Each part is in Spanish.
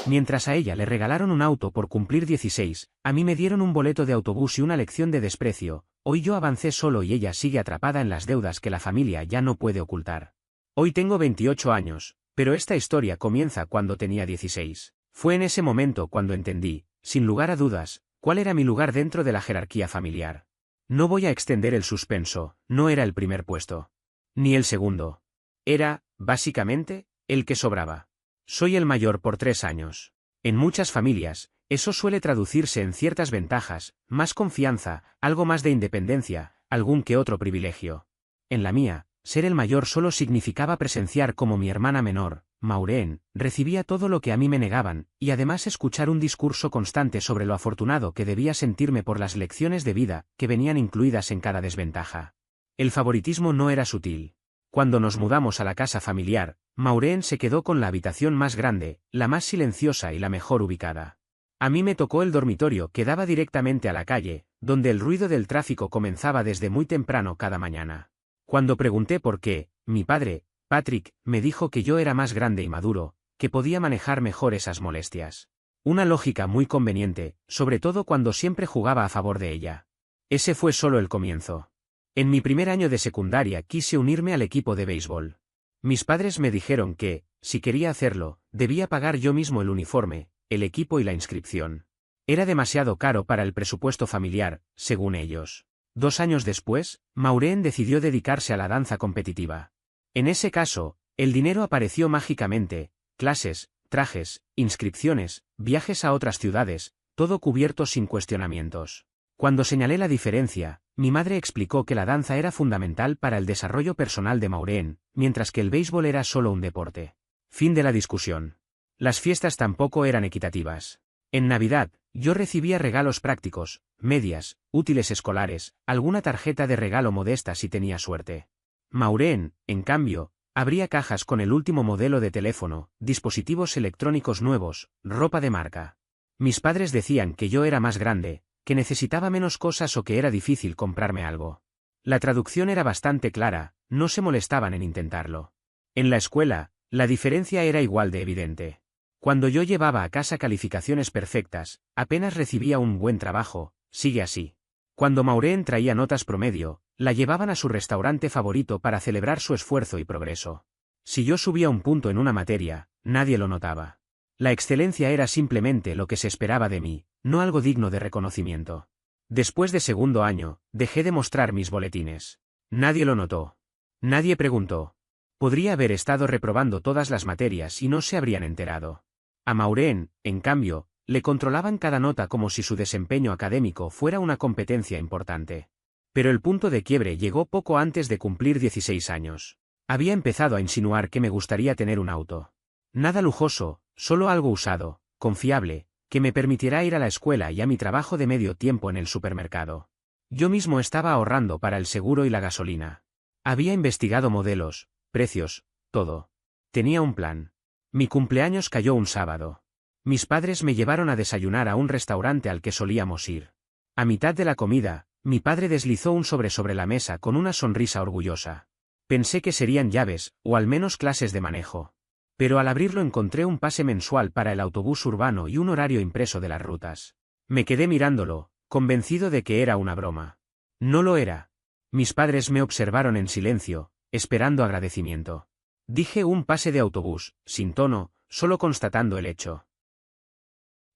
Mientras a ella le regalaron un auto por cumplir 16, a mí me dieron un boleto de autobús y una lección de desprecio. Hoy yo avancé solo y ella sigue atrapada en las deudas que la familia ya no puede ocultar. Hoy tengo 28 años, pero esta historia comienza cuando tenía 16. Fue en ese momento cuando entendí, sin lugar a dudas, cuál era mi lugar dentro de la jerarquía familiar. No voy a extender el suspenso, no era el primer puesto. Ni el segundo. Era, básicamente, el que sobraba. Soy el mayor por 3 años. En muchas familias, eso suele traducirse en ciertas ventajas, más confianza, algo más de independencia, algún que otro privilegio. En la mía, ser el mayor solo significaba presenciar cómo mi hermana menor, Maureen, recibía todo lo que a mí me negaban, y además escuchar un discurso constante sobre lo afortunado que debía sentirme por las lecciones de vida que venían incluidas en cada desventaja. El favoritismo no era sutil. Cuando nos mudamos a la casa familiar, Maureen se quedó con la habitación más grande, la más silenciosa y la mejor ubicada. A mí me tocó el dormitorio que daba directamente a la calle, donde el ruido del tráfico comenzaba desde muy temprano cada mañana. Cuando pregunté por qué, mi padre, Patrick, me dijo que yo era más grande y maduro, que podía manejar mejor esas molestias. Una lógica muy conveniente, sobre todo cuando siempre jugaba a favor de ella. Ese fue solo el comienzo. En mi primer año de secundaria quise unirme al equipo de béisbol. Mis padres me dijeron que, si quería hacerlo, debía pagar yo mismo el uniforme, el equipo y la inscripción. Era demasiado caro para el presupuesto familiar, según ellos. 2 años después, Maureen decidió dedicarse a la danza competitiva. En ese caso, el dinero apareció mágicamente, clases, trajes, inscripciones, viajes a otras ciudades, todo cubierto sin cuestionamientos. Cuando señalé la diferencia, mi madre explicó que la danza era fundamental para el desarrollo personal de Maureen, mientras que el béisbol era solo un deporte. Fin de la discusión. Las fiestas tampoco eran equitativas. En Navidad, yo recibía regalos prácticos, medias, útiles escolares, alguna tarjeta de regalo modesta si tenía suerte. Maureen, en cambio, abría cajas con el último modelo de teléfono, dispositivos electrónicos nuevos, ropa de marca. Mis padres decían que yo era más grande, que necesitaba menos cosas o que era difícil comprarme algo. La traducción era bastante clara, no se molestaban en intentarlo. En la escuela, la diferencia era igual de evidente. Cuando yo llevaba a casa calificaciones perfectas, apenas recibía un buen trabajo, sigue así. Cuando Maureen traía notas promedio, la llevaban a su restaurante favorito para celebrar su esfuerzo y progreso. Si yo subía un punto en una materia, nadie lo notaba. La excelencia era simplemente lo que se esperaba de mí, no algo digno de reconocimiento. Después de segundo año, dejé de mostrar mis boletines. Nadie lo notó. Nadie preguntó. Podría haber estado reprobando todas las materias y no se habrían enterado. A Maureen, en cambio, le controlaban cada nota como si su desempeño académico fuera una competencia importante. Pero el punto de quiebre llegó poco antes de cumplir 16 años. Había empezado a insinuar que me gustaría tener un auto. Nada lujoso, solo algo usado, confiable, que me permitiera ir a la escuela y a mi trabajo de medio tiempo en el supermercado. Yo mismo estaba ahorrando para el seguro y la gasolina. Había investigado modelos, precios, todo. Tenía un plan. Mi cumpleaños cayó un sábado. Mis padres me llevaron a desayunar a un restaurante al que solíamos ir. A mitad de la comida, mi padre deslizó un sobre la mesa con una sonrisa orgullosa. Pensé que serían llaves, o al menos clases de manejo. Pero al abrirlo encontré un pase mensual para el autobús urbano y un horario impreso de las rutas. Me quedé mirándolo, convencido de que era una broma. No lo era. Mis padres me observaron en silencio, esperando agradecimiento. Dije un pase de autobús, sin tono, solo constatando el hecho.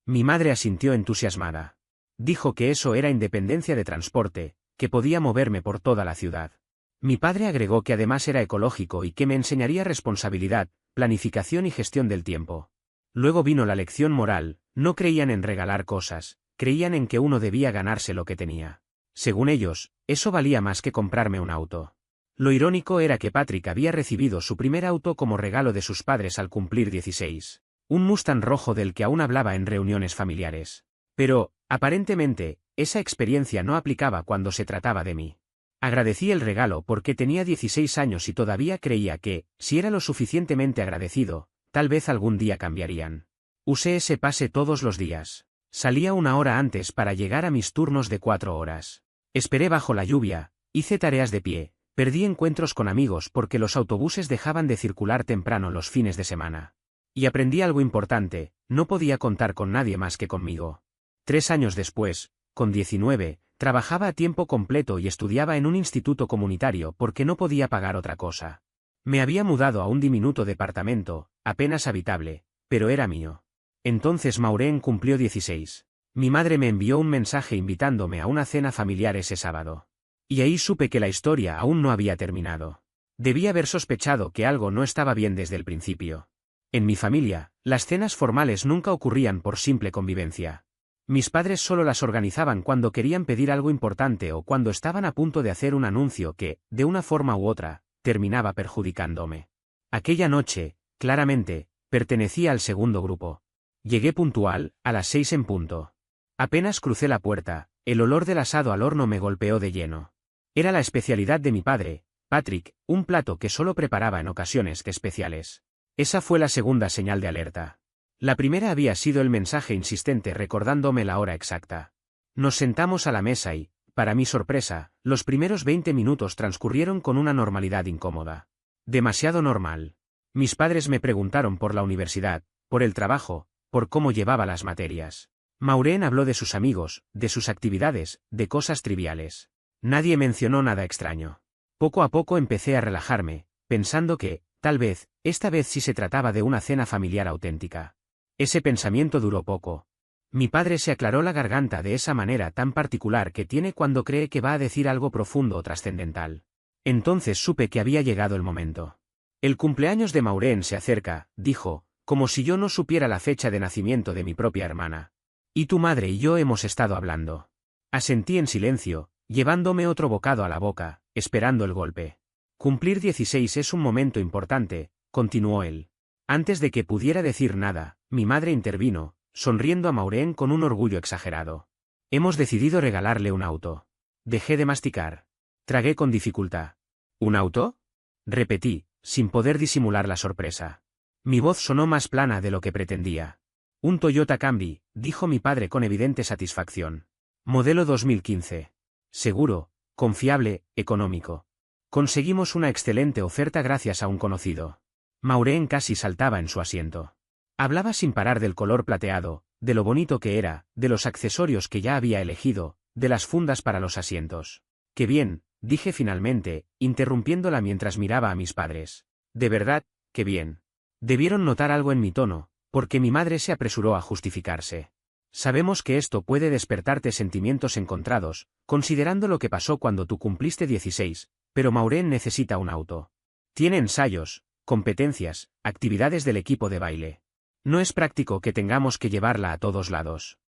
Mi madre asintió entusiasmada. Dijo que eso era independencia de transporte, que podía moverme por toda la ciudad. Mi padre agregó que además era ecológico y que me enseñaría responsabilidad, planificación y gestión del tiempo. Luego vino la lección moral, no creían en regalar cosas, creían en que uno debía ganarse lo que tenía. Según ellos, eso valía más que comprarme un auto. Lo irónico era que Patrick había recibido su primer auto como regalo de sus padres al cumplir 16. Un Mustang rojo del que aún hablaba en reuniones familiares. Pero, aparentemente, esa experiencia no aplicaba cuando se trataba de mí. Agradecí el regalo porque tenía 16 años y todavía creía que, si era lo suficientemente agradecido, tal vez algún día cambiarían. Usé ese pase todos los días. Salía 1 hora antes para llegar a mis turnos de 4 horas. Esperé bajo la lluvia, hice tareas de pie, perdí encuentros con amigos porque los autobuses dejaban de circular temprano los fines de semana. Y aprendí algo importante, No podía contar con nadie más que conmigo. 3 años después, con 19, trabajaba a tiempo completo y estudiaba en un instituto comunitario porque no podía pagar otra cosa. Me había mudado a un diminuto departamento, apenas habitable, pero era mío. Entonces Maureen cumplió 16. Mi madre me envió un mensaje invitándome a una cena familiar ese sábado. Y ahí supe que la historia aún no había terminado. Debí haber sospechado que algo no estaba bien desde el principio. En mi familia, las cenas formales nunca ocurrían por simple convivencia. Mis padres solo las organizaban cuando querían pedir algo importante o cuando estaban a punto de hacer un anuncio que, de una forma u otra, terminaba perjudicándome. Aquella noche, claramente, pertenecía al segundo grupo. Llegué puntual, a las 6 en punto. Apenas crucé la puerta, el olor del asado al horno me golpeó de lleno. Era la especialidad de mi padre, Patrick, un plato que solo preparaba en ocasiones especiales. Esa fue la segunda señal de alerta. La primera había sido el mensaje insistente recordándome la hora exacta. Nos sentamos a la mesa y, para mi sorpresa, los primeros 20 minutos transcurrieron con una normalidad incómoda. Demasiado normal. Mis padres me preguntaron por la universidad, por el trabajo, por cómo llevaba las materias. Maureen habló de sus amigos, de sus actividades, de cosas triviales. Nadie mencionó nada extraño. Poco a poco empecé a relajarme, pensando que, tal vez, esta vez sí se trataba de una cena familiar auténtica. Ese pensamiento duró poco. Mi padre se aclaró la garganta de esa manera tan particular que tiene cuando cree que va a decir algo profundo o trascendental. Entonces supe que había llegado el momento. El cumpleaños de Maureen se acerca, dijo, como si yo no supiera la fecha de nacimiento de mi propia hermana. Y tu madre y yo hemos estado hablando. Asentí en silencio, llevándome otro bocado a la boca, esperando el golpe. Cumplir 16 es un momento importante, continuó él. Antes de que pudiera decir nada, mi madre intervino, sonriendo a Maureen con un orgullo exagerado. Hemos decidido regalarle un auto. Dejé de masticar. Tragué con dificultad. ¿Un auto? Repetí, sin poder disimular la sorpresa. Mi voz sonó más plana de lo que pretendía. Un Toyota Camry, dijo mi padre con evidente satisfacción. Modelo 2015. Seguro, confiable, económico. Conseguimos una excelente oferta gracias a un conocido. Maureen casi saltaba en su asiento. Hablaba sin parar del color plateado, de lo bonito que era, de los accesorios que ya había elegido, de las fundas para los asientos. ¡Qué bien!, dije finalmente, interrumpiéndola mientras miraba a mis padres. De verdad, qué bien. Debieron notar algo en mi tono, porque mi madre se apresuró a justificarse. Sabemos que esto puede despertarte sentimientos encontrados, considerando lo que pasó cuando tú cumpliste 16, pero Maureen necesita un auto. Tiene ensayos, competencias, actividades del equipo de baile. No es práctico que tengamos que llevarla a todos lados.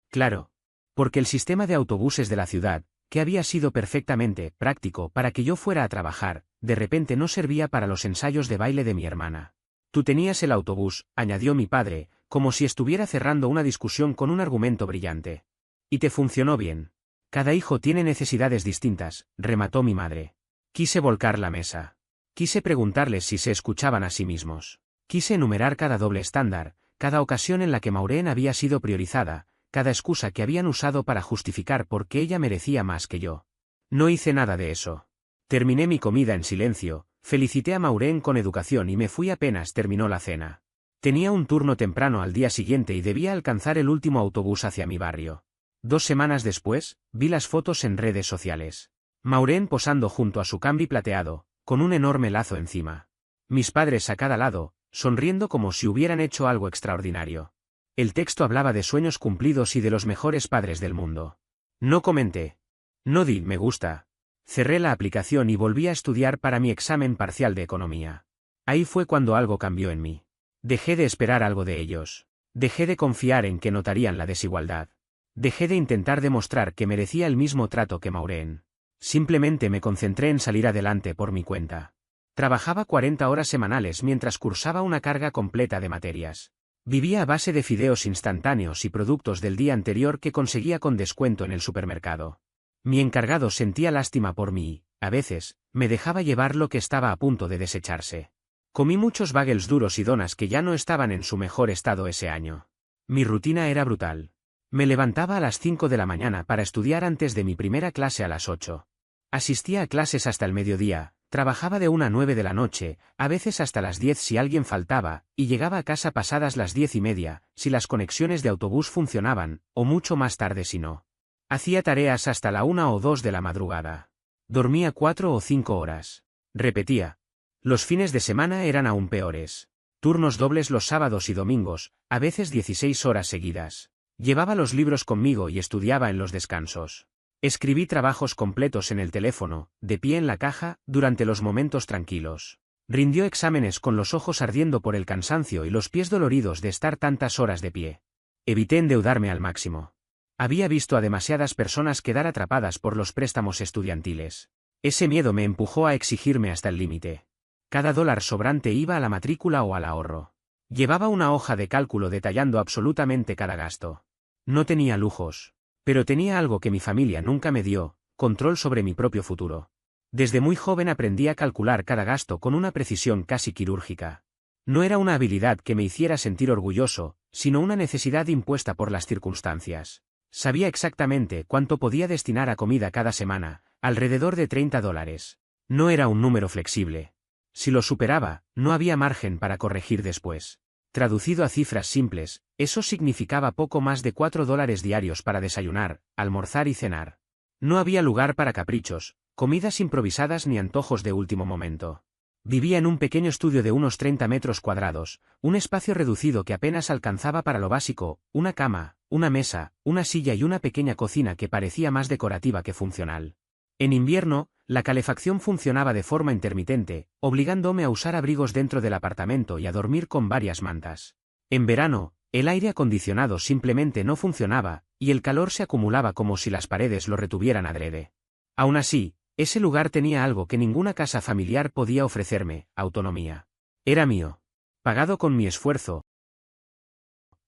Claro. Porque el sistema de autobuses de la ciudad, que había sido perfectamente práctico para que yo fuera a trabajar, de repente no servía para los ensayos de baile de mi hermana. Tú tenías el autobús, añadió mi padre, como si estuviera cerrando una discusión con un argumento brillante. Y te funcionó bien. Cada hijo tiene necesidades distintas, remató mi madre. Quise volcar la mesa. Quise preguntarles si se escuchaban a sí mismos. Quise enumerar cada doble estándar, cada ocasión en la que Maureen había sido priorizada, cada excusa que habían usado para justificar por qué ella merecía más que yo. No hice nada de eso. Terminé mi comida en silencio, felicité a Maureen con educación y me fui apenas terminó la cena. Tenía un turno temprano al día siguiente y debía alcanzar el último autobús hacia mi barrio. 2 semanas después, vi las fotos en redes sociales. Maureen posando junto a su Camry plateado, con un enorme lazo encima. Mis padres a cada lado, sonriendo como si hubieran hecho algo extraordinario. El texto hablaba de sueños cumplidos y de los mejores padres del mundo. No comenté. No di me gusta. Cerré la aplicación y volví a estudiar para mi examen parcial de economía. Ahí fue cuando algo cambió en mí. Dejé de esperar algo de ellos. Dejé de confiar en que notarían la desigualdad. Dejé de intentar demostrar que merecía el mismo trato que Maureen. Simplemente me concentré en salir adelante por mi cuenta. Trabajaba 40 horas semanales mientras cursaba una carga completa de materias. Vivía a base de fideos instantáneos y productos del día anterior que conseguía con descuento en el supermercado. Mi encargado sentía lástima por mí y, a veces, me dejaba llevar lo que estaba a punto de desecharse. Comí muchos bagels duros y donas que ya no estaban en su mejor estado ese año. Mi rutina era brutal. Me levantaba a las 5 de la mañana para estudiar antes de mi primera clase a las 8. Asistía a clases hasta el mediodía, Trabajaba de 1 a 9 de la noche, a veces hasta las 10 si alguien faltaba, y llegaba a casa pasadas las 10:30, si las conexiones de autobús funcionaban, o mucho más tarde si no. Hacía tareas hasta la 1 o 2 de la madrugada. Dormía 4 o 5 horas. Repetía. Los fines de semana eran aún peores. Turnos dobles los sábados y domingos, a veces 16 horas seguidas. Llevaba los libros conmigo y estudiaba en los descansos. Escribí trabajos completos en el teléfono, de pie en la caja, durante los momentos tranquilos. Rindió exámenes con los ojos ardiendo por el cansancio y los pies doloridos de estar tantas horas de pie. Evité endeudarme al máximo. Había visto a demasiadas personas quedar atrapadas por los préstamos estudiantiles. Ese miedo me empujó a exigirme hasta el límite. Cada dólar sobrante iba a la matrícula o al ahorro. Llevaba una hoja de cálculo detallando absolutamente cada gasto. No tenía lujos. Pero tenía algo que mi familia nunca me dio: control sobre mi propio futuro. Desde muy joven aprendí a calcular cada gasto con una precisión casi quirúrgica. No era una habilidad que me hiciera sentir orgulloso, sino una necesidad impuesta por las circunstancias. Sabía exactamente cuánto podía destinar a comida cada semana, alrededor de $30. No era un número flexible. Si lo superaba, no había margen para corregir después. Traducido a cifras simples, eso significaba poco más de $4 diarios para desayunar, almorzar y cenar. No había lugar para caprichos, comidas improvisadas ni antojos de último momento. Vivía en un pequeño estudio de unos 30 metros cuadrados, un espacio reducido que apenas alcanzaba para lo básico: una cama, una mesa, una silla y una pequeña cocina que parecía más decorativa que funcional. En invierno, la calefacción funcionaba de forma intermitente, obligándome a usar abrigos dentro del apartamento y a dormir con varias mantas. En verano, el aire acondicionado simplemente no funcionaba, y el calor se acumulaba como si las paredes lo retuvieran adrede. Aún así, ese lugar tenía algo que ninguna casa familiar podía ofrecerme: autonomía. Era mío. Pagado con mi esfuerzo,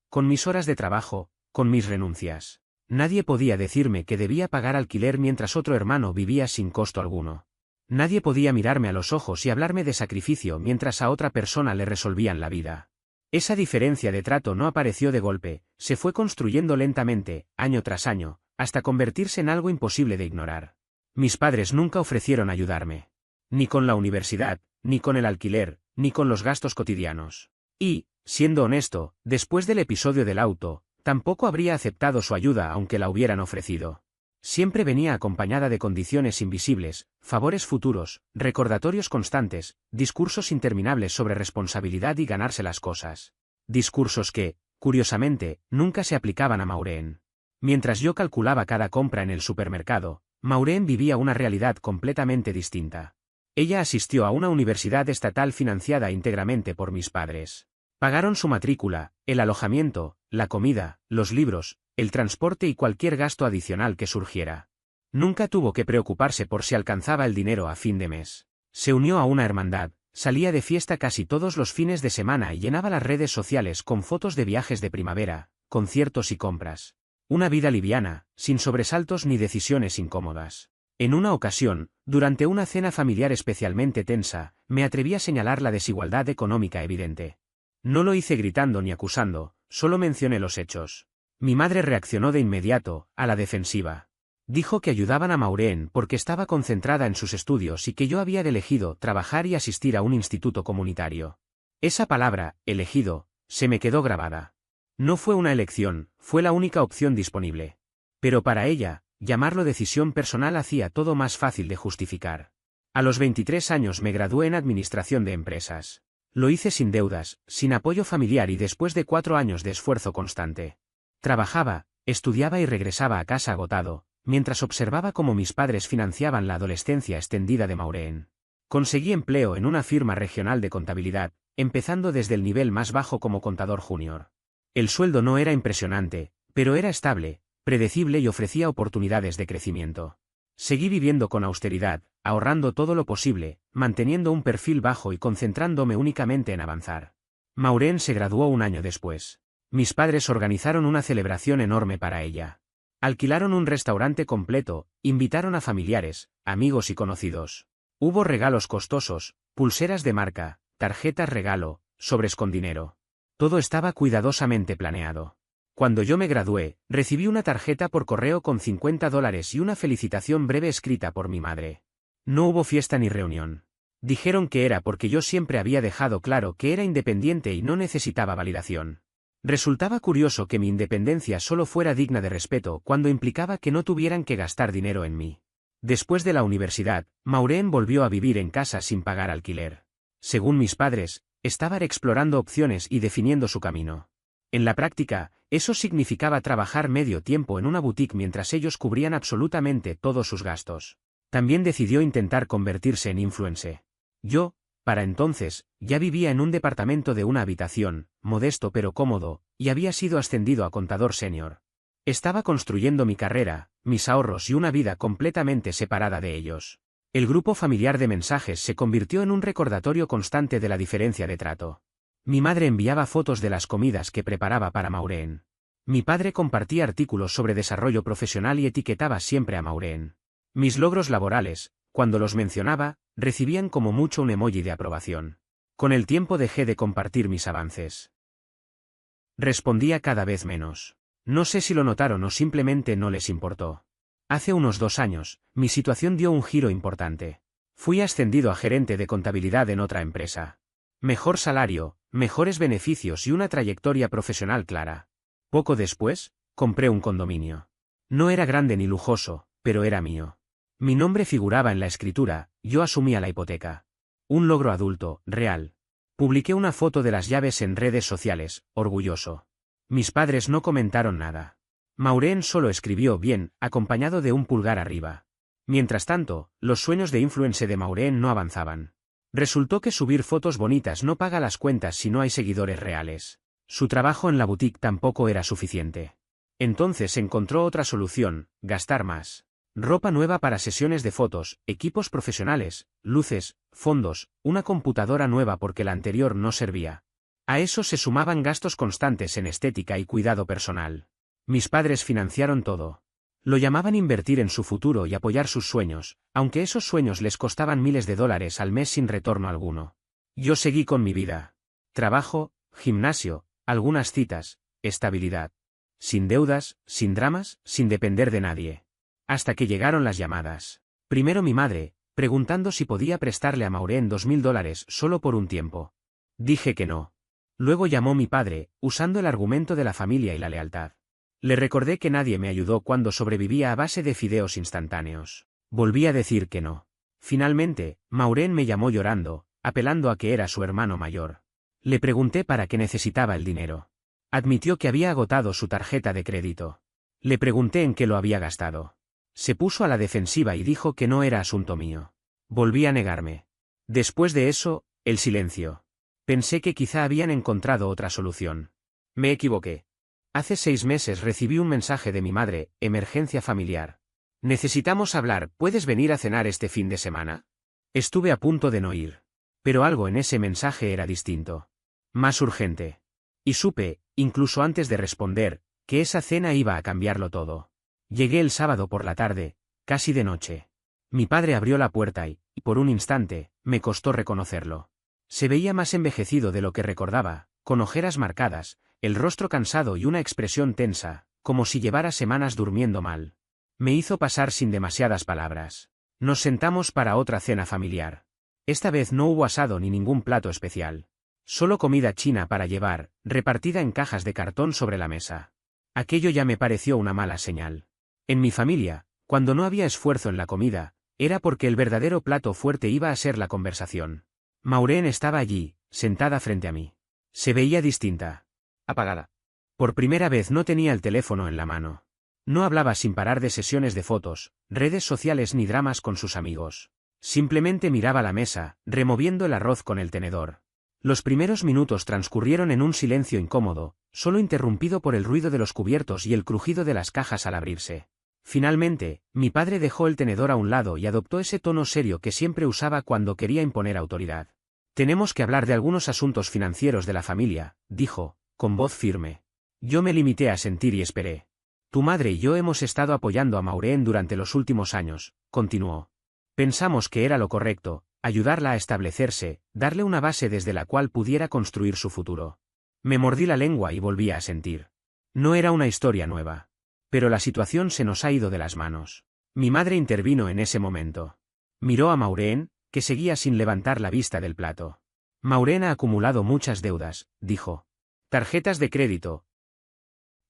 con mis horas de trabajo, con mis renuncias. Nadie podía decirme que debía pagar alquiler mientras otro hermano vivía sin costo alguno. Nadie podía mirarme a los ojos y hablarme de sacrificio mientras a otra persona le resolvían la vida. Esa diferencia de trato no apareció de golpe, se fue construyendo lentamente, año tras año, hasta convertirse en algo imposible de ignorar. Mis padres nunca ofrecieron ayudarme. Ni con la universidad, ni con el alquiler, ni con los gastos cotidianos. Y, siendo honesto, después del episodio del auto, tampoco habría aceptado su ayuda aunque la hubieran ofrecido. Siempre venía acompañada de condiciones invisibles, favores futuros, recordatorios constantes, discursos interminables sobre responsabilidad y ganarse las cosas. Discursos que, curiosamente, nunca se aplicaban a Maureen. Mientras yo calculaba cada compra en el supermercado, Maureen vivía una realidad completamente distinta. Ella asistió a una universidad estatal financiada íntegramente por mis padres. Pagaron su matrícula, el alojamiento, la comida, los libros, el transporte y cualquier gasto adicional que surgiera. Nunca tuvo que preocuparse por si alcanzaba el dinero a fin de mes. Se unió a una hermandad, salía de fiesta casi todos los fines de semana y llenaba las redes sociales con fotos de viajes de primavera, conciertos y compras. Una vida liviana, sin sobresaltos ni decisiones incómodas. En una ocasión, durante una cena familiar especialmente tensa, me atreví a señalar la desigualdad económica evidente. No lo hice gritando ni acusando, solo mencioné los hechos. Mi madre reaccionó de inmediato, a la defensiva. Dijo que ayudaban a Maureen porque estaba concentrada en sus estudios y que yo había elegido trabajar y asistir a un instituto comunitario. Esa palabra, elegido, se me quedó grabada. No fue una elección, fue la única opción disponible. Pero para ella, llamarlo decisión personal hacía todo más fácil de justificar. A los 23 años me gradué en Administración de Empresas. Lo hice sin deudas, sin apoyo familiar y después de 4 años de esfuerzo constante. Trabajaba, estudiaba y regresaba a casa agotado, mientras observaba cómo mis padres financiaban la adolescencia extendida de Maureen. Conseguí empleo en una firma regional de contabilidad, empezando desde el nivel más bajo como contador junior. El sueldo no era impresionante, pero era estable, predecible y ofrecía oportunidades de crecimiento. Seguí viviendo con austeridad, ahorrando todo lo posible, manteniendo un perfil bajo y concentrándome únicamente en avanzar. Maureen se graduó un año después. Mis padres organizaron una celebración enorme para ella. Alquilaron un restaurante completo, invitaron a familiares, amigos y conocidos. Hubo regalos costosos, pulseras de marca, tarjetas regalo, sobres con dinero. Todo estaba cuidadosamente planeado. Cuando yo me gradué, recibí una tarjeta por correo con $50 y una felicitación breve escrita por mi madre. No hubo fiesta ni reunión. Dijeron que era porque yo siempre había dejado claro que era independiente y no necesitaba validación. Resultaba curioso que mi independencia solo fuera digna de respeto cuando implicaba que no tuvieran que gastar dinero en mí. Después de la universidad, Maureen volvió a vivir en casa sin pagar alquiler. Según mis padres, estaba explorando opciones y definiendo su camino. En la práctica, eso significaba trabajar medio tiempo en una boutique mientras ellos cubrían absolutamente todos sus gastos. También decidió intentar convertirse en influencer. Yo, para entonces, ya vivía en un departamento de una habitación, modesto pero cómodo, y había sido ascendido a contador senior. Estaba construyendo mi carrera, mis ahorros y una vida completamente separada de ellos. El grupo familiar de mensajes se convirtió en un recordatorio constante de la diferencia de trato. Mi madre enviaba fotos de las comidas que preparaba para Maureen. Mi padre compartía artículos sobre desarrollo profesional y etiquetaba siempre a Maureen. Mis logros laborales, cuando los mencionaba, recibían como mucho un emoji de aprobación. Con el tiempo dejé de compartir mis avances. Respondía cada vez menos. No sé si lo notaron o simplemente no les importó. Hace unos 2 años, mi situación dio un giro importante. Fui ascendido a gerente de contabilidad en otra empresa. Mejor salario, mejores beneficios y una trayectoria profesional clara. Poco después, compré un condominio. No era grande ni lujoso, pero era mío. Mi nombre figuraba en la escritura, yo asumía la hipoteca. Un logro adulto, real. Publiqué una foto de las llaves en redes sociales, orgulloso. Mis padres no comentaron nada. Maureen solo escribió bien, acompañado de un pulgar arriba. Mientras tanto, los sueños de influencer de Maureen no avanzaban. Resultó que subir fotos bonitas no paga las cuentas si no hay seguidores reales. Su trabajo en la boutique tampoco era suficiente. Entonces encontró otra solución, gastar más. Ropa nueva para sesiones de fotos, equipos profesionales, luces, fondos, una computadora nueva porque la anterior no servía. A eso se sumaban gastos constantes en estética y cuidado personal. Mis padres financiaron todo. Lo llamaban invertir en su futuro y apoyar sus sueños, aunque esos sueños les costaban miles de dólares al mes sin retorno alguno. Yo seguí con mi vida. Trabajo, gimnasio, algunas citas, estabilidad. Sin deudas, sin dramas, sin depender de nadie. Hasta que llegaron las llamadas. Primero mi madre, preguntando si podía prestarle a Maureen $2.000 solo por un tiempo. Dije que no. Luego llamó mi padre, usando el argumento de la familia y la lealtad. Le recordé que nadie me ayudó cuando sobrevivía a base de fideos instantáneos. Volví a decir que no. Finalmente, Maureen me llamó llorando, apelando a que era su hermano mayor. Le pregunté para qué necesitaba el dinero. Admitió que había agotado su tarjeta de crédito. Le pregunté en qué lo había gastado. Se puso a la defensiva y dijo que no era asunto mío. Volví a negarme. Después de eso, el silencio. Pensé que quizá habían encontrado otra solución. Me equivoqué. Hace 6 meses recibí un mensaje de mi madre, emergencia familiar. Necesitamos hablar, ¿puedes venir a cenar este fin de semana? Estuve a punto de no ir. Pero algo en ese mensaje era distinto. Más urgente. Y supe, incluso antes de responder, que esa cena iba a cambiarlo todo. Llegué el sábado por la tarde, casi de noche. Mi padre abrió la puerta y, por un instante, me costó reconocerlo. Se veía más envejecido de lo que recordaba, con ojeras marcadas, el rostro cansado y una expresión tensa, como si llevara semanas durmiendo mal. Me hizo pasar sin demasiadas palabras. Nos sentamos para otra cena familiar. Esta vez no hubo asado ni ningún plato especial. Solo comida china para llevar, repartida en cajas de cartón sobre la mesa. Aquello ya me pareció una mala señal. En mi familia, cuando no había esfuerzo en la comida, era porque el verdadero plato fuerte iba a ser la conversación. Maureen estaba allí, sentada frente a mí. Se veía distinta. Apagada. Por primera vez no tenía el teléfono en la mano. No hablaba sin parar de sesiones de fotos, redes sociales ni dramas con sus amigos. Simplemente miraba la mesa, removiendo el arroz con el tenedor. Los primeros minutos transcurrieron en un silencio incómodo, solo interrumpido por el ruido de los cubiertos y el crujido de las cajas al abrirse. Finalmente, mi padre dejó el tenedor a un lado y adoptó ese tono serio que siempre usaba cuando quería imponer autoridad. Tenemos que hablar de algunos asuntos financieros de la familia, dijo, con voz firme. Yo me limité a sentir y esperé. Tu madre y yo hemos estado apoyando a Maureen durante los últimos años, continuó. Pensamos que era lo correcto, ayudarla a establecerse, darle una base desde la cual pudiera construir su futuro. Me mordí la lengua y volví a sentir. No era una historia nueva. Pero la situación se nos ha ido de las manos. Mi madre intervino en ese momento. Miró a Maureen, que seguía sin levantar la vista del plato. Maureen ha acumulado muchas deudas, dijo. Tarjetas de crédito.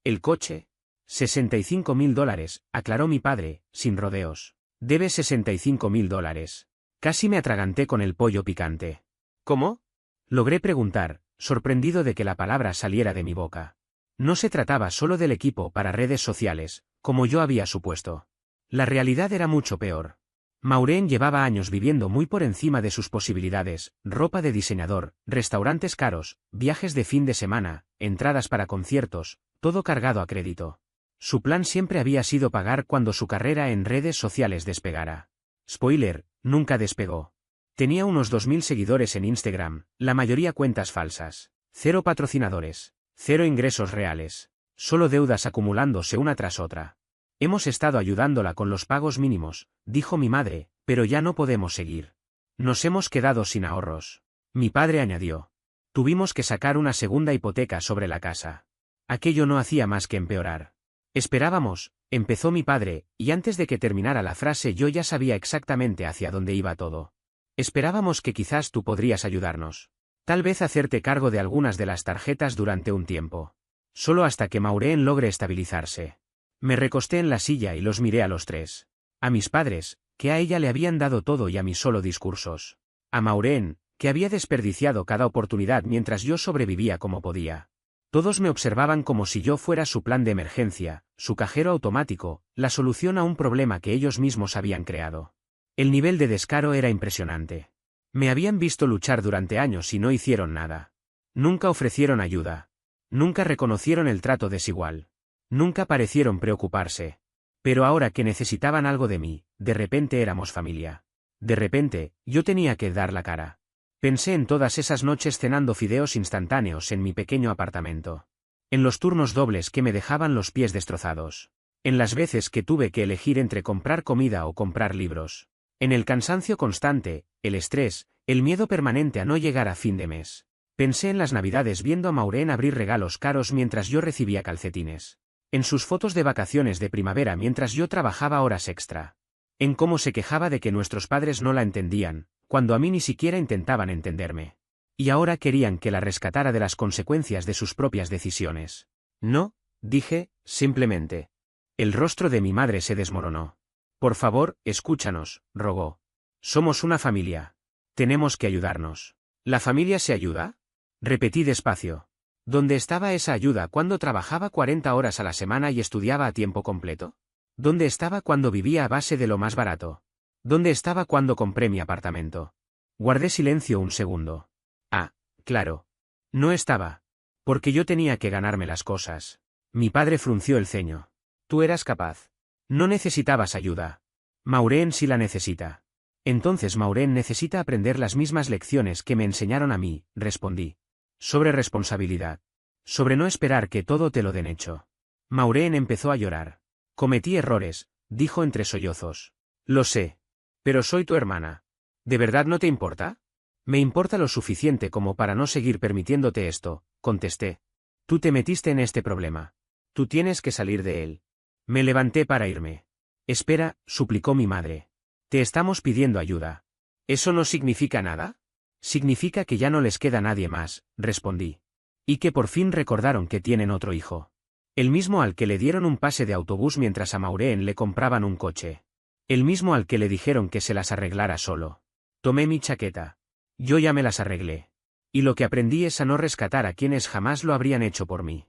El coche. $65.000, aclaró mi padre, sin rodeos. Debe $65.000. Casi me atraganté con el pollo picante. ¿Cómo? Logré preguntar, sorprendido de que la palabra saliera de mi boca. No se trataba solo del equipo para redes sociales, como yo había supuesto. La realidad era mucho peor. Maureen llevaba años viviendo muy por encima de sus posibilidades, ropa de diseñador, restaurantes caros, viajes de fin de semana, entradas para conciertos, todo cargado a crédito. Su plan siempre había sido pagar cuando su carrera en redes sociales despegara. Spoiler, nunca despegó. Tenía unos 2.000 seguidores en Instagram, la mayoría cuentas falsas. 0 patrocinadores. 0 ingresos reales. Solo deudas acumulándose una tras otra. Hemos estado ayudándola con los pagos mínimos, dijo mi madre, pero ya no podemos seguir. Nos hemos quedado sin ahorros. Mi padre añadió. Tuvimos que sacar una segunda hipoteca sobre la casa. Aquello no hacía más que empeorar. Esperábamos, empezó mi padre, y antes de que terminara la frase yo ya sabía exactamente hacia dónde iba todo. Esperábamos que quizás tú podrías ayudarnos. Tal vez hacerte cargo de algunas de las tarjetas durante un tiempo. Solo hasta que Maureen logre estabilizarse. Me recosté en la silla y los miré a los tres. A mis padres, que a ella le habían dado todo y a mí solo discursos. A Maureen, que había desperdiciado cada oportunidad mientras yo sobrevivía como podía. Todos me observaban como si yo fuera su plan de emergencia, su cajero automático, la solución a un problema que ellos mismos habían creado. El nivel de descaro era impresionante. Me habían visto luchar durante años y no hicieron nada. Nunca ofrecieron ayuda. Nunca reconocieron el trato desigual. Nunca parecieron preocuparse. Pero ahora que necesitaban algo de mí, de repente éramos familia. De repente, yo tenía que dar la cara. Pensé en todas esas noches cenando fideos instantáneos en mi pequeño apartamento. En los turnos dobles que me dejaban los pies destrozados. En las veces que tuve que elegir entre comprar comida o comprar libros. En el cansancio constante, el estrés, el miedo permanente a no llegar a fin de mes. Pensé en las navidades viendo a Maureen abrir regalos caros mientras yo recibía calcetines. En sus fotos de vacaciones de primavera mientras yo trabajaba horas extra. En cómo se quejaba de que nuestros padres no la entendían, cuando a mí ni siquiera intentaban entenderme. Y ahora querían que la rescatara de las consecuencias de sus propias decisiones. No, dije, simplemente. El rostro de mi madre se desmoronó. Por favor, escúchanos, rogó. Somos una familia. Tenemos que ayudarnos. ¿La familia se ayuda? Repetí despacio. ¿Dónde estaba esa ayuda cuando trabajaba 40 horas a la semana y estudiaba a tiempo completo? ¿Dónde estaba cuando vivía a base de lo más barato? ¿Dónde estaba cuando compré mi apartamento? Guardé silencio un segundo. Ah, claro. No estaba. Porque yo tenía que ganarme las cosas. Mi padre frunció el ceño. Tú eras capaz. No necesitabas ayuda. Maureen sí la necesita. Entonces Maureen necesita aprender las mismas lecciones que me enseñaron a mí, respondí. Sobre responsabilidad. Sobre no esperar que todo te lo den hecho. Maureen empezó a llorar. Cometí errores, dijo entre sollozos. Lo sé. Pero soy tu hermana. ¿De verdad no te importa? Me importa lo suficiente como para no seguir permitiéndote esto, contesté. Tú te metiste en este problema. Tú tienes que salir de él. Me levanté para irme. Espera, suplicó mi madre. Te estamos pidiendo ayuda. ¿Eso no significa nada? Significa que ya no les queda nadie más, respondí. Y que por fin recordaron que tienen otro hijo. El mismo al que le dieron un pase de autobús mientras a Maureen le compraban un coche. El mismo al que le dijeron que se las arreglara solo. Tomé mi chaqueta. Yo ya me las arreglé. Y lo que aprendí es a no rescatar a quienes jamás lo habrían hecho por mí.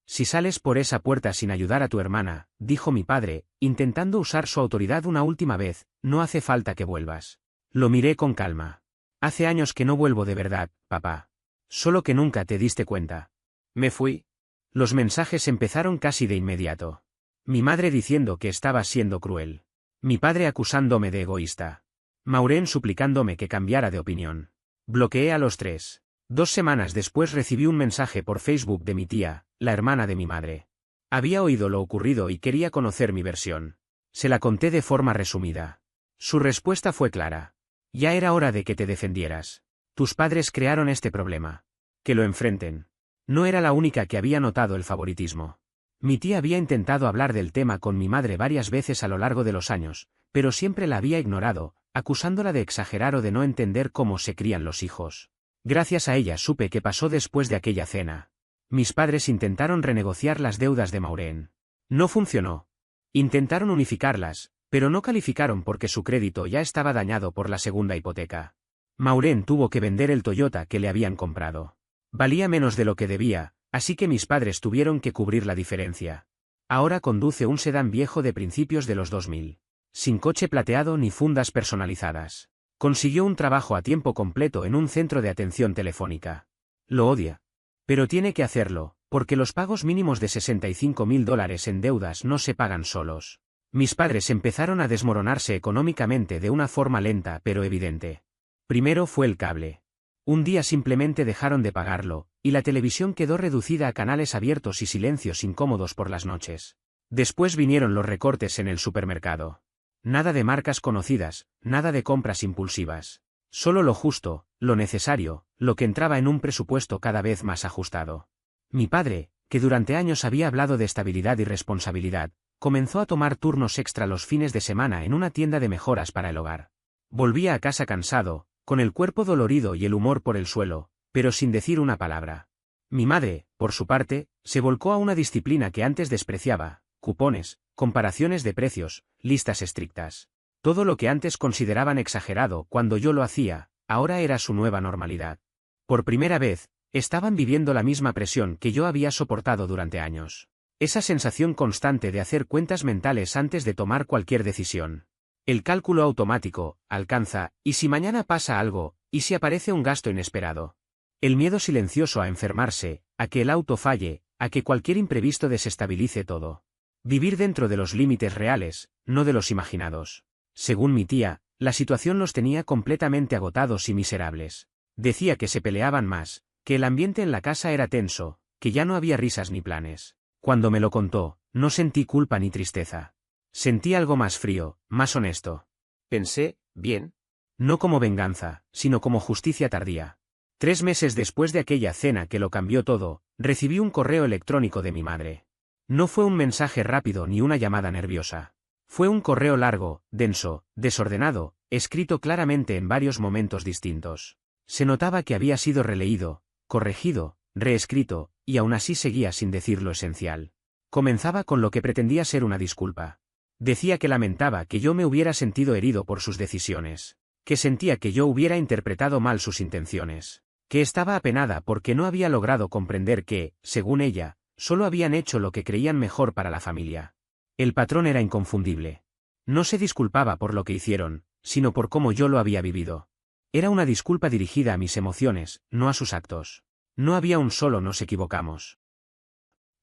Si sales por esa puerta sin ayudar a tu hermana, dijo mi padre, intentando usar su autoridad una última vez, no hace falta que vuelvas. Lo miré con calma. Hace años que no vuelvo de verdad, papá. Solo que nunca te diste cuenta. Me fui. Los mensajes empezaron casi de inmediato. Mi madre diciendo que estaba siendo cruel. Mi padre acusándome de egoísta. Maureen suplicándome que cambiara de opinión. Bloqueé a los tres. 2 semanas después recibí un mensaje por Facebook de mi tía, la hermana de mi madre. Había oído lo ocurrido y quería conocer mi versión. Se la conté de forma resumida. Su respuesta fue clara. Ya era hora de que te defendieras. Tus padres crearon este problema. Que lo enfrenten. No era la única que había notado el favoritismo. Mi tía había intentado hablar del tema con mi madre varias veces a lo largo de los años, pero siempre la había ignorado, acusándola de exagerar o de no entender cómo se crían los hijos. Gracias a ella supe qué pasó después de aquella cena. Mis padres intentaron renegociar las deudas de Maureen. No funcionó. Intentaron unificarlas, pero no calificaron porque su crédito ya estaba dañado por la segunda hipoteca. Maureen tuvo que vender el Toyota que le habían comprado. Valía menos de lo que debía, así que mis padres tuvieron que cubrir la diferencia. Ahora conduce un sedán viejo de principios de los 2000. Sin coche plateado ni fundas personalizadas. Consiguió un trabajo a tiempo completo en un centro de atención telefónica. Lo odia. Pero tiene que hacerlo, porque los pagos mínimos de $65.000 en deudas no se pagan solos. Mis padres empezaron a desmoronarse económicamente de una forma lenta pero evidente. Primero fue el cable. Un día simplemente dejaron de pagarlo, y la televisión quedó reducida a canales abiertos y silencios incómodos por las noches. Después vinieron los recortes en el supermercado. Nada de marcas conocidas, nada de compras impulsivas. Solo lo justo, lo necesario, lo que entraba en un presupuesto cada vez más ajustado. Mi padre, que durante años había hablado de estabilidad y responsabilidad, comenzó a tomar turnos extra los fines de semana en una tienda de mejoras para el hogar. Volvía a casa cansado, con el cuerpo dolorido y el humor por el suelo, pero sin decir una palabra. Mi madre, por su parte, se volcó a una disciplina que antes despreciaba: cupones, comparaciones de precios, listas estrictas. Todo lo que antes consideraban exagerado cuando yo lo hacía, ahora era su nueva normalidad. Por primera vez, estaban viviendo la misma presión que yo había soportado durante años. Esa sensación constante de hacer cuentas mentales antes de tomar cualquier decisión. El cálculo automático, alcanza, ¿y si mañana pasa algo, y si aparece un gasto inesperado? El miedo silencioso a enfermarse, a que el auto falle, a que cualquier imprevisto desestabilice todo. Vivir dentro de los límites reales, no de los imaginados. Según mi tía, la situación los tenía completamente agotados y miserables. Decía que se peleaban más, que el ambiente en la casa era tenso, que ya no había risas ni planes. Cuando me lo contó, no sentí culpa ni tristeza. Sentí algo más frío, más honesto. Pensé, bien. No como venganza, sino como justicia tardía. 3 meses después de aquella cena que lo cambió todo, recibí un correo electrónico de mi madre. No fue un mensaje rápido ni una llamada nerviosa. Fue un correo largo, denso, desordenado, escrito claramente en varios momentos distintos. Se notaba que había sido releído, corregido, reescrito, y aún así seguía sin decir lo esencial. Comenzaba con lo que pretendía ser una disculpa. Decía que lamentaba que yo me hubiera sentido herido por sus decisiones, que sentía que yo hubiera interpretado mal sus intenciones, que estaba apenada porque no había logrado comprender que, según ella, solo habían hecho lo que creían mejor para la familia. El patrón era inconfundible. No se disculpaba por lo que hicieron, sino por cómo yo lo había vivido. Era una disculpa dirigida a mis emociones, no a sus actos. No había un solo nos equivocamos.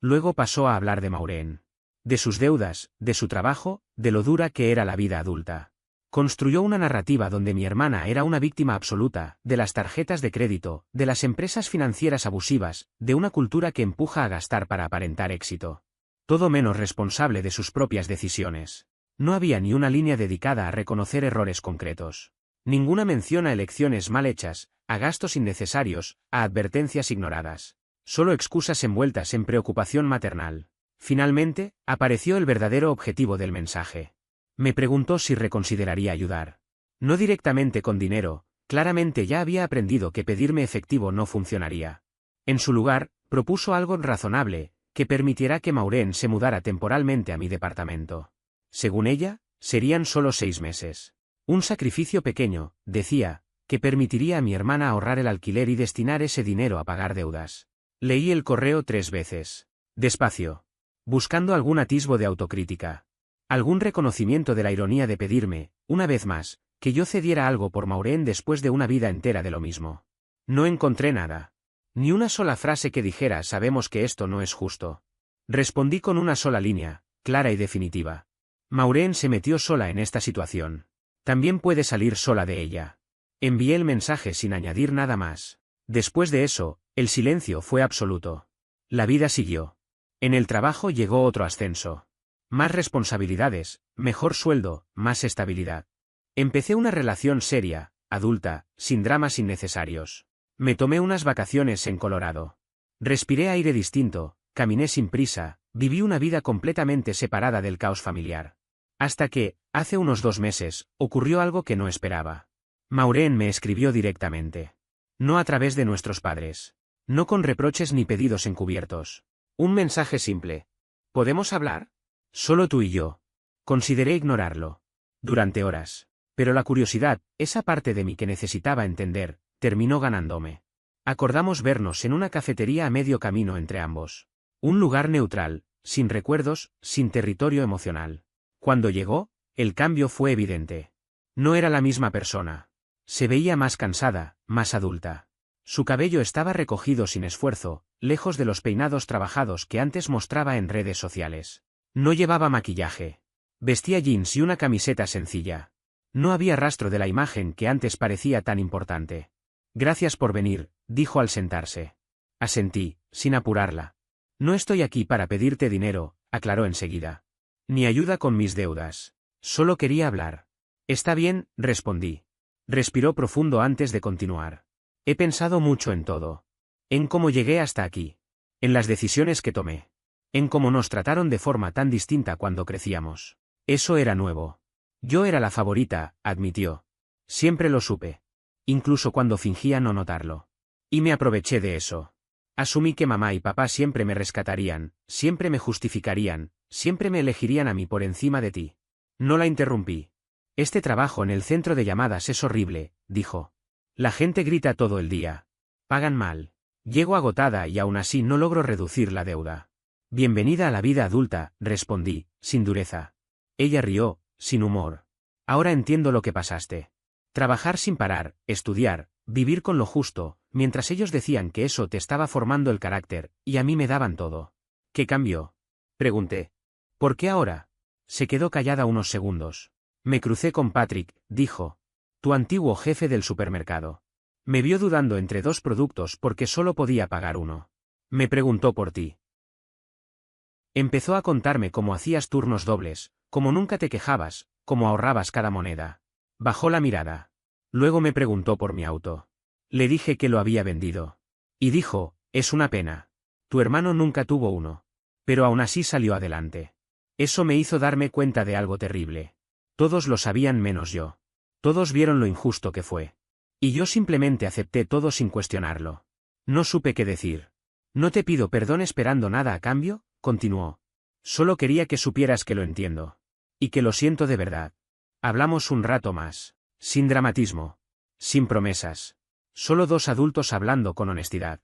Luego pasó a hablar de Maureen. De sus deudas, de su trabajo, de lo dura que era la vida adulta. Construyó una narrativa donde mi hermana era una víctima absoluta, de las tarjetas de crédito, de las empresas financieras abusivas, de una cultura que empuja a gastar para aparentar éxito. Todo menos responsable de sus propias decisiones. No había ni una línea dedicada a reconocer errores concretos. Ninguna mención a elecciones mal hechas, a gastos innecesarios, a advertencias ignoradas. Solo excusas envueltas en preocupación maternal. Finalmente, apareció el verdadero objetivo del mensaje. Me preguntó si reconsideraría ayudar. No directamente con dinero, claramente ya había aprendido que pedirme efectivo no funcionaría. En su lugar, propuso algo razonable, que permitiera que Maureen se mudara temporalmente a mi departamento. Según ella, serían solo 6 meses. Un sacrificio pequeño, decía, que permitiría a mi hermana ahorrar el alquiler y destinar ese dinero a pagar deudas. Leí el correo 3 veces. Despacio. Buscando algún atisbo de autocrítica. Algún reconocimiento de la ironía de pedirme, una vez más, que yo cediera algo por Maureen después de una vida entera de lo mismo. No encontré nada. Ni una sola frase que dijera «sabemos que esto no es justo». Respondí con una sola línea, clara y definitiva. Maureen se metió sola en esta situación. También puede salir sola de ella. Envié el mensaje sin añadir nada más. Después de eso, el silencio fue absoluto. La vida siguió. En el trabajo llegó otro ascenso. Más responsabilidades, mejor sueldo, más estabilidad. Empecé una relación seria, adulta, sin dramas innecesarios. Me tomé unas vacaciones en Colorado. Respiré aire distinto, caminé sin prisa, viví una vida completamente separada del caos familiar. Hasta que, Hace unos 2 meses, ocurrió algo que no esperaba. Maureen me escribió directamente. No a través de nuestros padres. No con reproches ni pedidos encubiertos. Un mensaje simple. ¿Podemos hablar? Solo tú y yo. Consideré ignorarlo. Durante horas. Pero la curiosidad, esa parte de mí que necesitaba entender, terminó ganándome. Acordamos vernos en una cafetería a medio camino entre ambos. Un lugar neutral, sin recuerdos, sin territorio emocional. Cuando llegó, el cambio fue evidente. No era la misma persona. Se veía más cansada, más adulta. Su cabello estaba recogido sin esfuerzo, lejos de los peinados trabajados que antes mostraba en redes sociales. No llevaba maquillaje. Vestía jeans y una camiseta sencilla. No había rastro de la imagen que antes parecía tan importante. Gracias por venir, dijo al sentarse. Asentí, sin apurarla. No estoy aquí para pedirte dinero, aclaró enseguida. Ni ayuda con mis deudas. Solo quería hablar. Está bien, respondí. Respiró profundo antes de continuar. He pensado mucho en todo. En cómo llegué hasta aquí. En las decisiones que tomé. En cómo nos trataron de forma tan distinta cuando crecíamos. Eso era nuevo. Yo era la favorita, admitió. Siempre lo supe. Incluso cuando fingía no notarlo. Y me aproveché de eso. Asumí que mamá y papá siempre me rescatarían, siempre me justificarían, siempre me elegirían a mí por encima de ti. No la interrumpí. Este trabajo en el centro de llamadas es horrible, dijo. La gente grita todo el día. Pagan mal. Llego agotada y aún así no logro reducir la deuda. Bienvenida a la vida adulta, respondí, sin dureza. Ella rió, sin humor. Ahora entiendo lo que pasaste. Trabajar sin parar, estudiar, vivir con lo justo, mientras ellos decían que eso te estaba formando el carácter, y a mí me daban todo. ¿Qué cambió? Pregunté. ¿Por qué ahora? Se quedó callada unos segundos. Me crucé con Patrick, dijo. Tu antiguo jefe del supermercado. Me vio dudando entre dos productos porque solo podía pagar uno. Me preguntó por ti. Empezó a contarme cómo hacías turnos dobles, cómo nunca te quejabas, cómo ahorrabas cada moneda. Bajó la mirada. Luego me preguntó por mi auto. Le dije que lo había vendido. Y dijo, es una pena. Tu hermano nunca tuvo uno. Pero aún así salió adelante. Eso me hizo darme cuenta de algo terrible. Todos lo sabían menos yo. Todos vieron lo injusto que fue. Y yo simplemente acepté todo sin cuestionarlo. No supe qué decir. No te pido perdón esperando nada a cambio, continuó. Solo quería que supieras que lo entiendo. Y que lo siento de verdad. Hablamos un rato más. Sin dramatismo. Sin promesas. Solo dos adultos hablando con honestidad.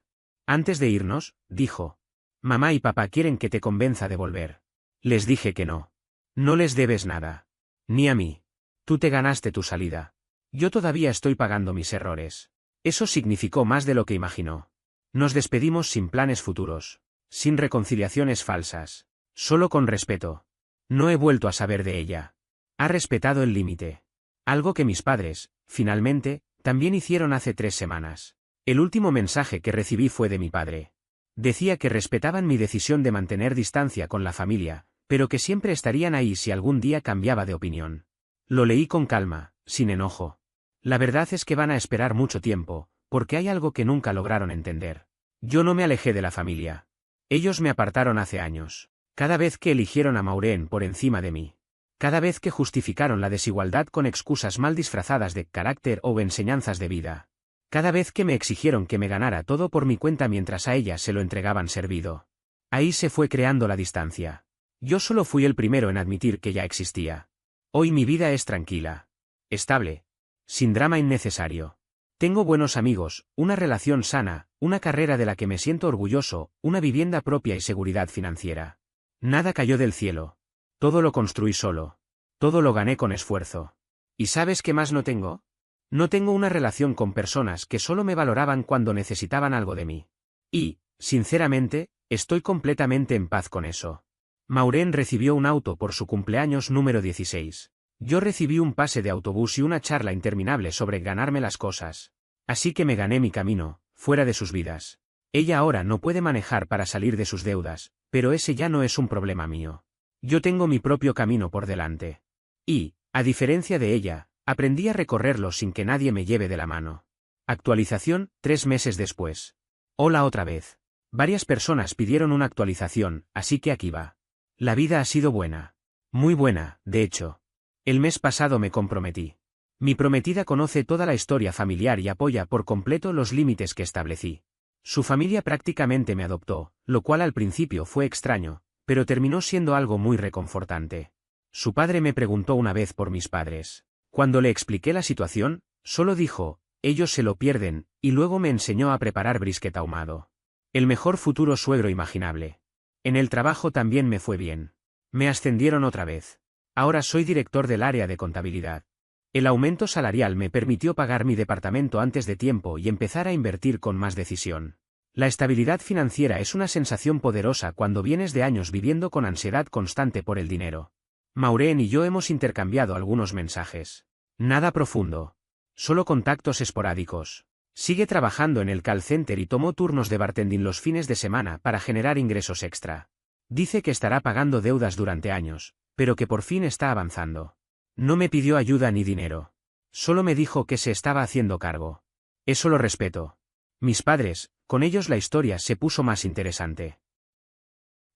Antes de irnos, dijo. Mamá y papá quieren que te convenza de volver. Les dije que no. No les debes nada. Ni a mí. Tú te ganaste tu salida. Yo todavía estoy pagando mis errores. Eso significó más de lo que imaginó. Nos despedimos sin planes futuros. Sin reconciliaciones falsas. Solo con respeto. No he vuelto a saber de ella. Ha respetado el límite. Algo que mis padres, finalmente, también hicieron hace 3 semanas. El último mensaje que recibí fue de mi padre. Decía que respetaban mi decisión de mantener distancia con la familia, pero que siempre estarían ahí si algún día cambiaba de opinión. Lo leí con calma, sin enojo. La verdad es que van a esperar mucho tiempo, porque hay algo que nunca lograron entender. Yo no me alejé de la familia. Ellos me apartaron hace años. Cada vez que eligieron a Maureen por encima de mí. Cada vez que justificaron la desigualdad con excusas mal disfrazadas de carácter o enseñanzas de vida. Cada vez que me exigieron que me ganara todo por mi cuenta mientras a ella se lo entregaban servido. Ahí se fue creando la distancia. Yo solo fui el primero en admitir que ya existía. Hoy mi vida es tranquila. Estable. Sin drama innecesario. Tengo buenos amigos, una relación sana, una carrera de la que me siento orgulloso, una vivienda propia y seguridad financiera. Nada cayó del cielo. Todo lo construí solo. Todo lo gané con esfuerzo. ¿Y sabes qué más no tengo? No tengo una relación con personas que solo me valoraban cuando necesitaban algo de mí. Y, sinceramente, estoy completamente en paz con eso. Maureen recibió un auto por su cumpleaños número 16. Yo recibí un pase de autobús y una charla interminable sobre ganarme las cosas. Así que me gané mi camino, fuera de sus vidas. Ella ahora no puede manejar para salir de sus deudas, pero ese ya no es un problema mío. Yo tengo mi propio camino por delante. Y, a diferencia de ella, aprendí a recorrerlo sin que nadie me lleve de la mano. Actualización, 3 meses después. Hola otra vez. Varias personas pidieron una actualización, así que aquí va. La vida ha sido buena. Muy buena, de hecho. El mes pasado me comprometí. Mi prometida conoce toda la historia familiar y apoya por completo los límites que establecí. Su familia prácticamente me adoptó, lo cual al principio fue extraño, pero terminó siendo algo muy reconfortante. Su padre me preguntó una vez por mis padres. Cuando le expliqué la situación, solo dijo, ellos se lo pierden, y luego me enseñó a preparar brisket ahumado. El mejor futuro suegro imaginable. En el trabajo también me fue bien. Me ascendieron otra vez. Ahora soy director del área de contabilidad. El aumento salarial me permitió pagar mi departamento antes de tiempo y empezar a invertir con más decisión. La estabilidad financiera es una sensación poderosa cuando vienes de años viviendo con ansiedad constante por el dinero. Maureen y yo hemos intercambiado algunos mensajes. Nada profundo. Solo contactos esporádicos. Sigue trabajando en el call center y tomó turnos de bartending los fines de semana para generar ingresos extra. Dice que estará pagando deudas durante años, pero que por fin está avanzando. No me pidió ayuda ni dinero. Solo me dijo que se estaba haciendo cargo. Eso lo respeto. Mis padres, con ellos la historia se puso más interesante.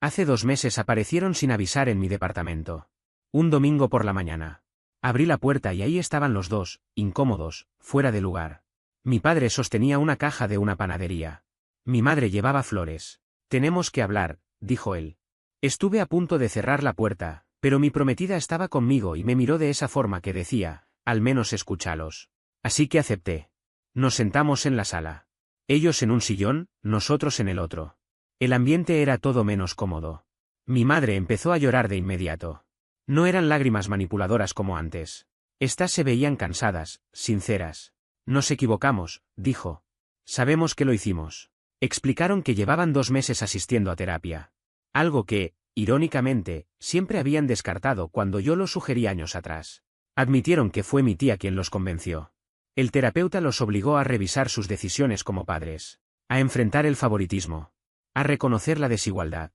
Hace 2 meses aparecieron sin avisar en mi departamento. Un domingo por la mañana. Abrí la puerta y ahí estaban los dos, incómodos, fuera de lugar. Mi padre sostenía una caja de una panadería. Mi madre llevaba flores. Tenemos que hablar, dijo él. Estuve a punto de cerrar la puerta, pero mi prometida estaba conmigo y me miró de esa forma que decía, al menos escúchalos. Así que acepté. Nos sentamos en la sala. Ellos en un sillón, nosotros en el otro. El ambiente era todo menos cómodo. Mi madre empezó a llorar de inmediato. No eran lágrimas manipuladoras como antes. Estas se veían cansadas, sinceras. Nos equivocamos, dijo. Sabemos que lo hicimos. Explicaron que llevaban 2 meses asistiendo a terapia. Algo que, irónicamente, siempre habían descartado cuando yo lo sugerí años atrás. Admitieron que fue mi tía quien los convenció. El terapeuta los obligó a revisar sus decisiones como padres, a enfrentar el favoritismo, a reconocer la desigualdad.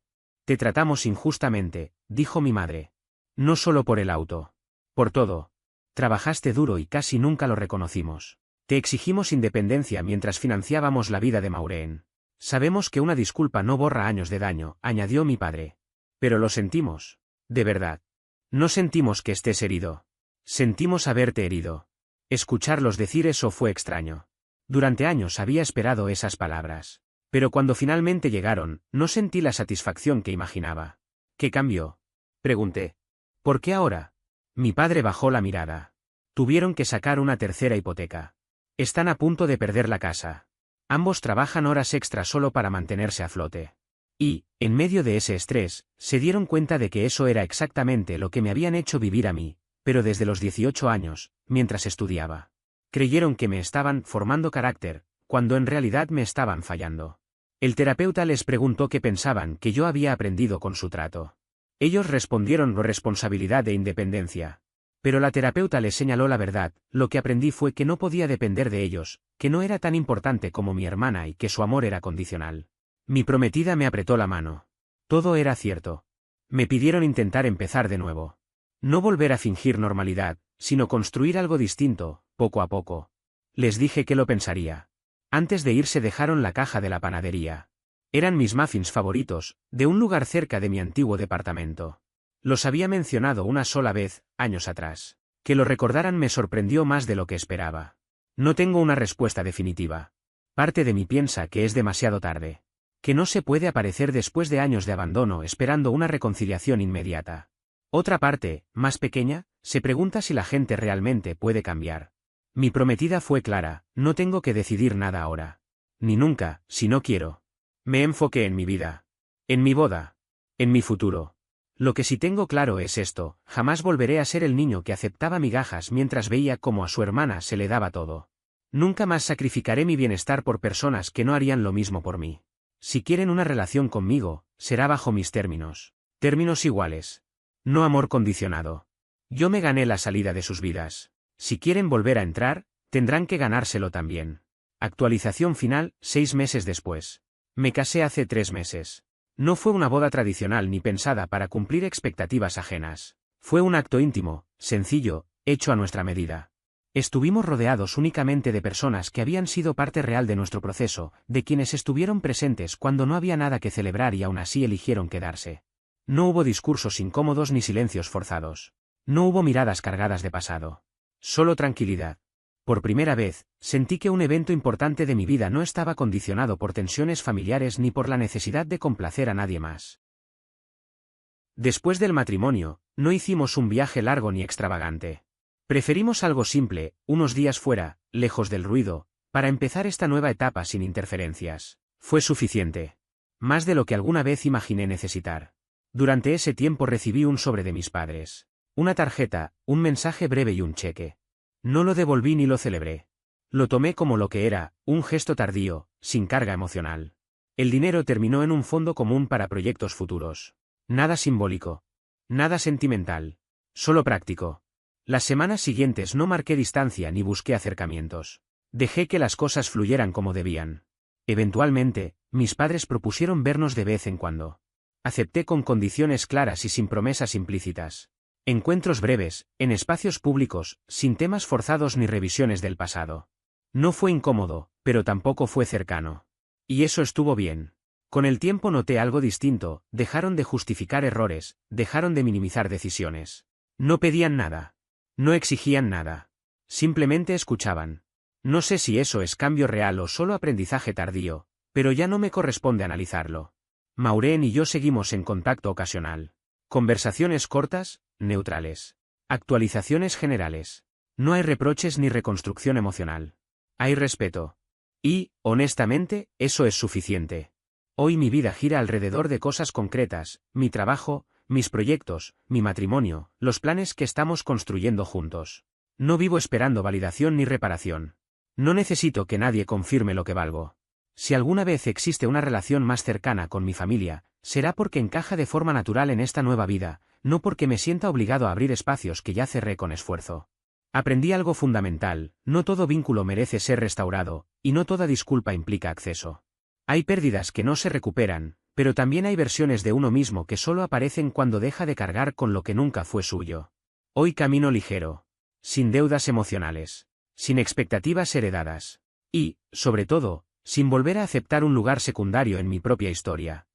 Te tratamos injustamente, dijo mi madre. No solo por el auto. Por todo. Trabajaste duro y casi nunca lo reconocimos. Te exigimos independencia mientras financiábamos la vida de Maureen. Sabemos que una disculpa no borra años de daño, añadió mi padre. Pero lo sentimos. De verdad. No sentimos que estés herido. Sentimos haberte herido. Escucharlos decir eso fue extraño. Durante años había esperado esas palabras. Pero cuando finalmente llegaron, no sentí la satisfacción que imaginaba. ¿Qué cambió? Pregunté. ¿Por qué ahora? Mi padre bajó la mirada. Tuvieron que sacar una tercera hipoteca. Están a punto de perder la casa. Ambos trabajan horas extra solo para mantenerse a flote. Y, en medio de ese estrés, se dieron cuenta de que eso era exactamente lo que me habían hecho vivir a mí, pero desde los 18 años, mientras estudiaba. Creyeron que me estaban formando carácter, cuando en realidad me estaban fallando. El terapeuta les preguntó qué pensaban que yo había aprendido con su trato. Ellos respondieron responsabilidad e independencia. Pero la terapeuta les señaló la verdad, lo que aprendí fue que no podía depender de ellos, que no era tan importante como mi hermana y que su amor era condicional. Mi prometida me apretó la mano. Todo era cierto. Me pidieron intentar empezar de nuevo. No volver a fingir normalidad, sino construir algo distinto, poco a poco. Les dije que lo pensaría. Antes de irse dejaron la caja de la panadería. Eran mis muffins favoritos, de un lugar cerca de mi antiguo departamento. Los había mencionado una sola vez, años atrás. Que lo recordaran me sorprendió más de lo que esperaba. No tengo una respuesta definitiva. Parte de mí piensa que es demasiado tarde. Que no se puede aparecer después de años de abandono esperando una reconciliación inmediata. Otra parte, más pequeña, se pregunta si la gente realmente puede cambiar. Mi prometida fue clara, no tengo que decidir nada ahora. Ni nunca, si no quiero. Me enfoqué en mi vida. En mi boda. En mi futuro. Lo que sí tengo claro es esto, jamás volveré a ser el niño que aceptaba migajas mientras veía cómo a su hermana se le daba todo. Nunca más sacrificaré mi bienestar por personas que no harían lo mismo por mí. Si quieren una relación conmigo, será bajo mis términos. Términos iguales. No amor condicionado. Yo me gané la salida de sus vidas. Si quieren volver a entrar, tendrán que ganárselo también. Actualización final, 6 meses después. Me casé hace 3 meses. No fue una boda tradicional ni pensada para cumplir expectativas ajenas. Fue un acto íntimo, sencillo, hecho a nuestra medida. Estuvimos rodeados únicamente de personas que habían sido parte real de nuestro proceso, de quienes estuvieron presentes cuando no había nada que celebrar y aún así eligieron quedarse. No hubo discursos incómodos ni silencios forzados. No hubo miradas cargadas de pasado. Solo tranquilidad. Por primera vez, sentí que un evento importante de mi vida no estaba condicionado por tensiones familiares ni por la necesidad de complacer a nadie más. Después del matrimonio, no hicimos un viaje largo ni extravagante. Preferimos algo simple, unos días fuera, lejos del ruido, para empezar esta nueva etapa sin interferencias. Fue suficiente. Más de lo que alguna vez imaginé necesitar. Durante ese tiempo recibí un sobre de mis padres. Una tarjeta, un mensaje breve y un cheque. No lo devolví ni lo celebré. Lo tomé como lo que era, un gesto tardío, sin carga emocional. El dinero terminó en un fondo común para proyectos futuros. Nada simbólico. Nada sentimental. Solo práctico. Las semanas siguientes no marqué distancia ni busqué acercamientos. Dejé que las cosas fluyeran como debían. Eventualmente, mis padres propusieron vernos de vez en cuando. Acepté con condiciones claras y sin promesas implícitas. Encuentros breves, en espacios públicos, sin temas forzados ni revisiones del pasado. No fue incómodo, pero tampoco fue cercano. Y eso estuvo bien. Con el tiempo noté algo distinto, dejaron de justificar errores, dejaron de minimizar decisiones. No pedían nada. No exigían nada. Simplemente escuchaban. No sé si eso es cambio real o solo aprendizaje tardío, pero ya no me corresponde analizarlo. Maureen y yo seguimos en contacto ocasional. Conversaciones cortas, neutrales. Actualizaciones generales. No hay reproches ni reconstrucción emocional. Hay respeto. Y, honestamente, eso es suficiente. Hoy mi vida gira alrededor de cosas concretas, mi trabajo, mis proyectos, mi matrimonio, los planes que estamos construyendo juntos. No vivo esperando validación ni reparación. No necesito que nadie confirme lo que valgo. Si alguna vez existe una relación más cercana con mi familia, será porque encaja de forma natural en esta nueva vida, no porque me sienta obligado a abrir espacios que ya cerré con esfuerzo. Aprendí algo fundamental: no todo vínculo merece ser restaurado, y no toda disculpa implica acceso. Hay pérdidas que no se recuperan, pero también hay versiones de uno mismo que solo aparecen cuando deja de cargar con lo que nunca fue suyo. Hoy camino ligero. Sin deudas emocionales. Sin expectativas heredadas. Y, sobre todo, sin volver a aceptar un lugar secundario en mi propia historia.